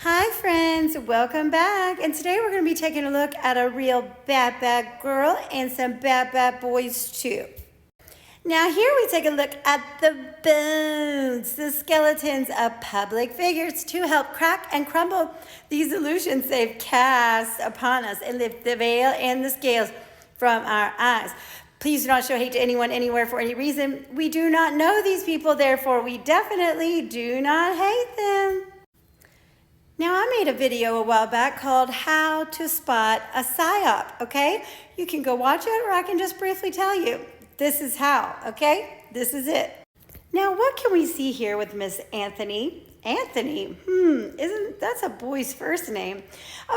Hi friends, welcome back. And today we're going to be taking a look at a real bad girl and some bad boys too. Now here we take a look at the bones, the skeletons of public figures to help crack and crumble these illusions they've cast upon us and lift the veil and the scales from our eyes. Please do not show hate to anyone, anywhere, for any reason. We do not know these people, therefore we definitely do not hate them. Now, I made a video a while back called How to Spot a PSYOP, okay? You can go watch it, or I can just briefly tell you. This is how, okay? This is it. Now, what can we see here with Miss Anthony? Anthony, that's a boy's first name.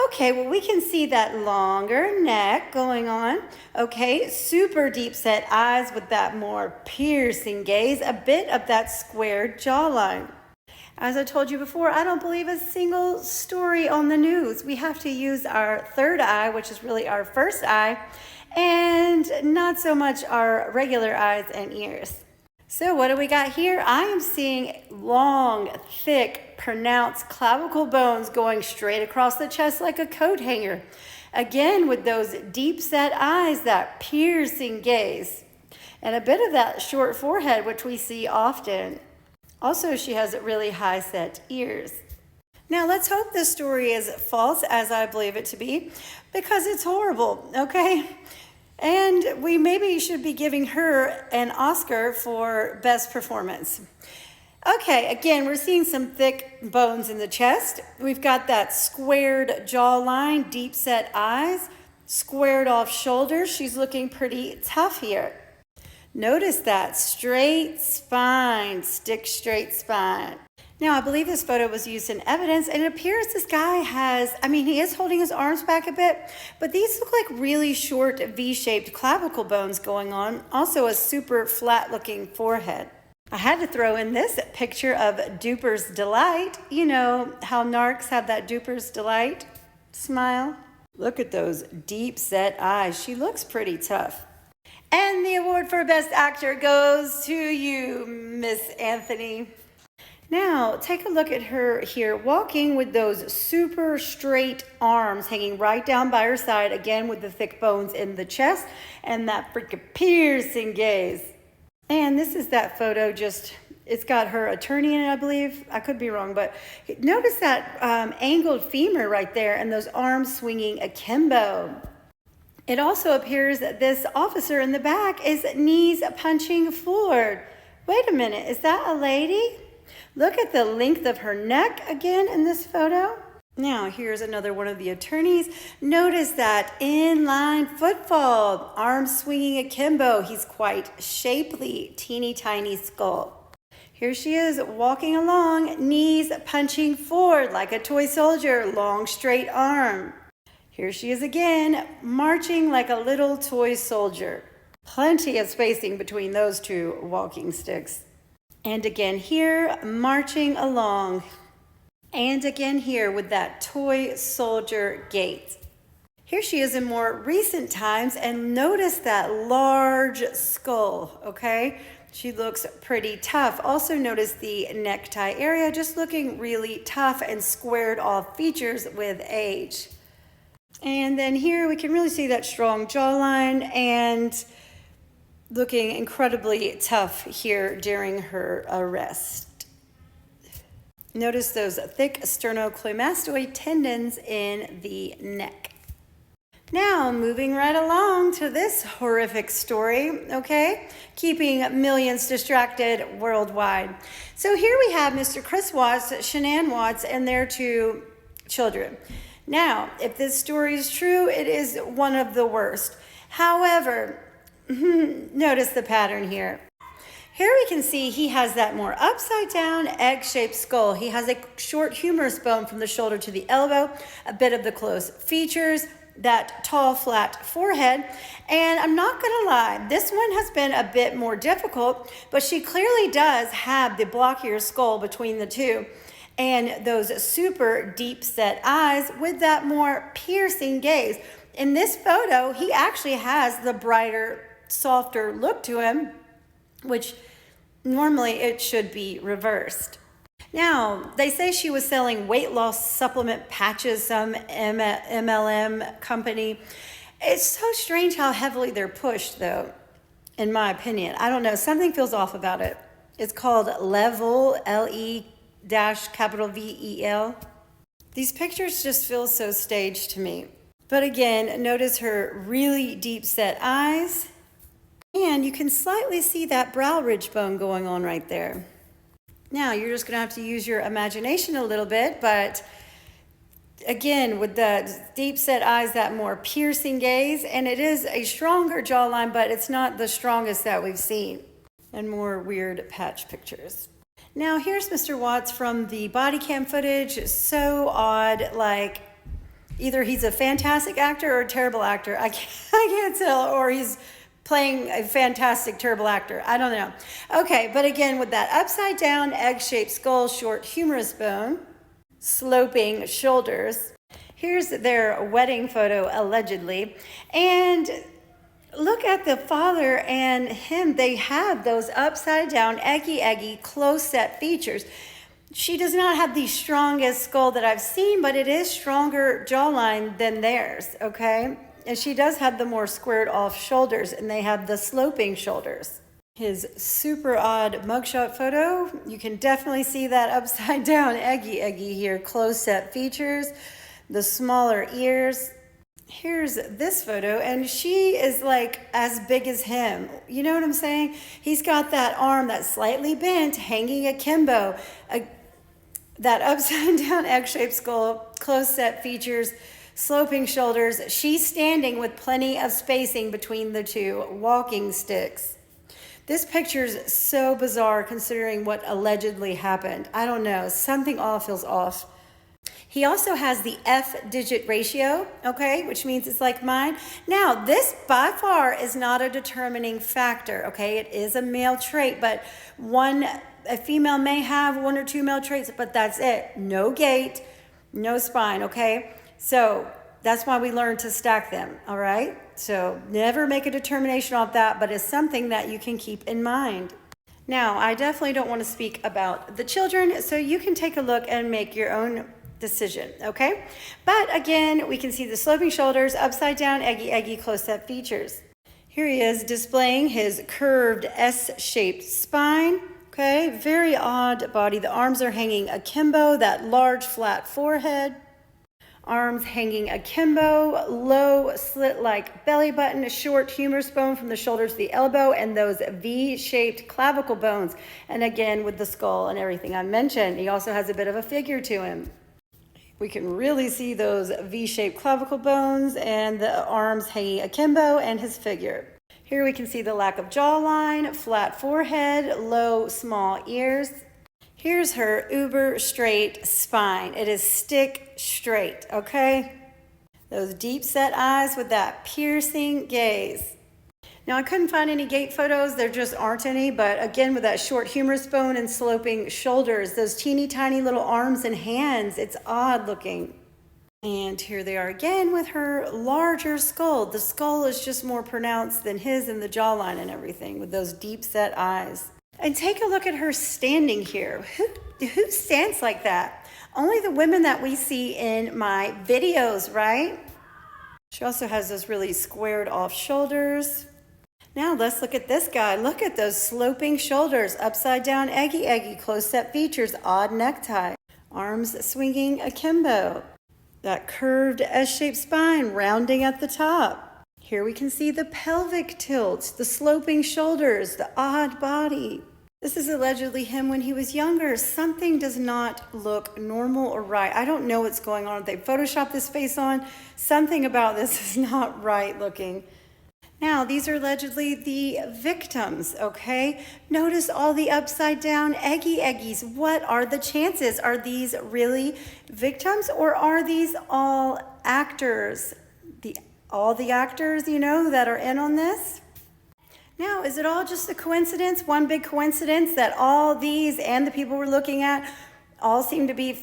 Okay, well, we can see that longer neck going on, okay? Super deep set eyes with that more piercing gaze, a bit of that squared jawline. As I told you before, I don't believe a single story on the news. We have to use our third eye, which is really our first eye, and not so much our regular eyes and ears. So what do we got here? I am seeing long, thick, pronounced clavicle bones going straight across the chest like a coat hanger. Again, with those deep set eyes, that piercing gaze, and a bit of that short forehead, which we see often. Also, she has really high set ears. Now, let's hope this story is false, as I believe it to be, because it's horrible, okay? And we maybe should be giving her an Oscar for best performance. Okay, again, we're seeing some thick bones in the chest. We've got that squared jawline, deep set eyes, squared off shoulders. She's looking pretty tough here. Notice that straight spine, stick straight spine. Now, I believe this photo was used in evidence, and it appears this guy he is holding his arms back a bit, but these look like really short V-shaped clavicle bones going on. Also a super flat looking forehead. I had to throw in this picture of Duper's Delight. You know how narcs have that Duper's Delight smile? Look at those deep set eyes. She looks pretty tough. And the award for Best Actor goes to you, Miss Anthony. Now, take a look at her here, walking with those super straight arms hanging right down by her side, again with the thick bones in the chest and that freaking piercing gaze. And this is that photo, it's got her attorney in it, I believe. I could be wrong, but notice that angled femur right there and those arms swinging akimbo. It also appears that this officer in the back is knees punching forward. Wait a minute, is that a lady? Look at the length of her neck again in this photo. Now, here's another one of the attorneys. Notice that inline footfall, arms swinging akimbo. He's quite shapely, teeny tiny skull. Here she is walking along, knees punching forward like a toy soldier, long straight arm. Here she is again, marching like a little toy soldier. Plenty of spacing between those two walking sticks. And again here, marching along. And again here with that toy soldier gait. Here she is in more recent times, and notice that large skull, okay? She looks pretty tough. Also notice the necktie area, just looking really tough and squared off features with age. And then here we can really see that strong jawline and looking incredibly tough here during her arrest. Notice those thick sternocleidomastoid tendons in the neck. Now, moving right along to this horrific story, okay? Keeping millions distracted worldwide. So here we have Mr. Chris Watts, Shanann Watts, and their two children. Now, if this story is true, it is one of the worst. However, notice the pattern here. Here we can see he has that more upside down egg-shaped skull. He has a short humerus bone from the shoulder to the elbow, a bit of the closed features, that tall, flat forehead. And I'm not gonna lie, this one has been a bit more difficult, but she clearly does have the blockier skull between the two. And those super deep set eyes with that more piercing gaze. In this photo, he actually has the brighter, softer look to him, which normally it should be reversed. Now, they say she was selling weight loss supplement patches, some MLM company. It's so strange how heavily they're pushed, though, in my opinion. I don't know. Something feels off about it. It's called Level, L-E-V-E-L. These pictures just feel so staged to me. But again, notice her really deep set eyes. And you can slightly see that brow ridge bone going on right there. Now, you're just going to have to use your imagination a little bit, but again, with the deep set eyes, that more piercing gaze, and it is a stronger jawline, but it's not the strongest that we've seen, and more weird patch pictures. Now, here's Mr. Watts from the body cam footage. So odd, like either he's a fantastic actor or a terrible actor. I can't tell, or he's playing a fantastic terrible actor. I don't know. Okay, but again, with that upside down egg-shaped skull, short humerus bone, sloping shoulders. Here's their wedding photo, allegedly. And look at the father and him. They have those upside down, eggy, close set features. She does not have the strongest skull that I've seen, but it is stronger jawline than theirs, okay? And she does have the more squared off shoulders, and they have the sloping shoulders. His super odd mugshot photo, you can definitely see that upside down eggy here, close set features, the smaller ears. Here's this photo, and she is like as big as him. You know what I'm saying? He's got that arm that's slightly bent, hanging akimbo, that upside down egg-shaped skull, close set features, sloping shoulders. She's standing with plenty of spacing between the two walking sticks. This picture's so bizarre considering what allegedly happened. I don't know, something all feels off. He also has the F-digit ratio, okay, which means it's like mine. Now, this by far is not a determining factor, okay? It is a male trait, but a female may have one or two male traits, but that's it. No gait, no spine, okay? So that's why we learn to stack them, all right? So never make a determination off that, but it's something that you can keep in mind. Now, I definitely don't want to speak about the children, so you can take a look and make your own decision, okay? But again, we can see the sloping shoulders, upside down, eggy, close-up features. Here he is displaying his curved S-shaped spine, okay? Very odd body. The arms are hanging akimbo, that large flat forehead. Arms hanging akimbo, low slit-like belly button, short humerus bone from the shoulder to the elbow, and those V-shaped clavicle bones. And again, with the skull and everything I mentioned, he also has a bit of a figure to him. We can really see those V-shaped clavicle bones and the arms hanging akimbo and his figure. Here we can see the lack of jawline, flat forehead, low, small ears. Here's her uber straight spine. It is stick straight, okay? Those deep set eyes with that piercing gaze. Now, I couldn't find any gait photos. There just aren't any, but again, with that short humerus bone and sloping shoulders, those teeny tiny little arms and hands, it's odd looking. And here they are again with her larger skull. The skull is just more pronounced than his and the jawline and everything with those deep set eyes. And take a look at her standing here. Who stands like that? Only the women that we see in my videos, right? She also has those really squared off shoulders. Now let's look at this guy. Look at those sloping shoulders, upside down, eggy, close set features, odd necktie, arms swinging akimbo, that curved S-shaped spine rounding at the top. Here we can see the pelvic tilt, the sloping shoulders, the odd body. This is allegedly him when he was younger. Something does not look normal or right. I don't know what's going on. They photoshopped this face on. Something about this is not right looking. Now, these are allegedly the victims, okay? Notice all the upside down eggies. What are the chances? Are these really victims, or are these all actors? All the actors, you know, that are in on this? Now, is it all just a coincidence, one big coincidence, that all these and the people we're looking at all seem to be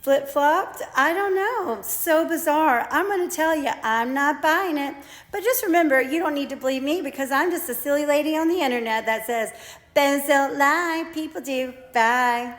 flip-flopped? I don't know. So bizarre. I'm going to tell you, I'm not buying it. But just remember, you don't need to believe me because I'm just a silly lady on the internet that says, "Bears don't lie, people do." Bye.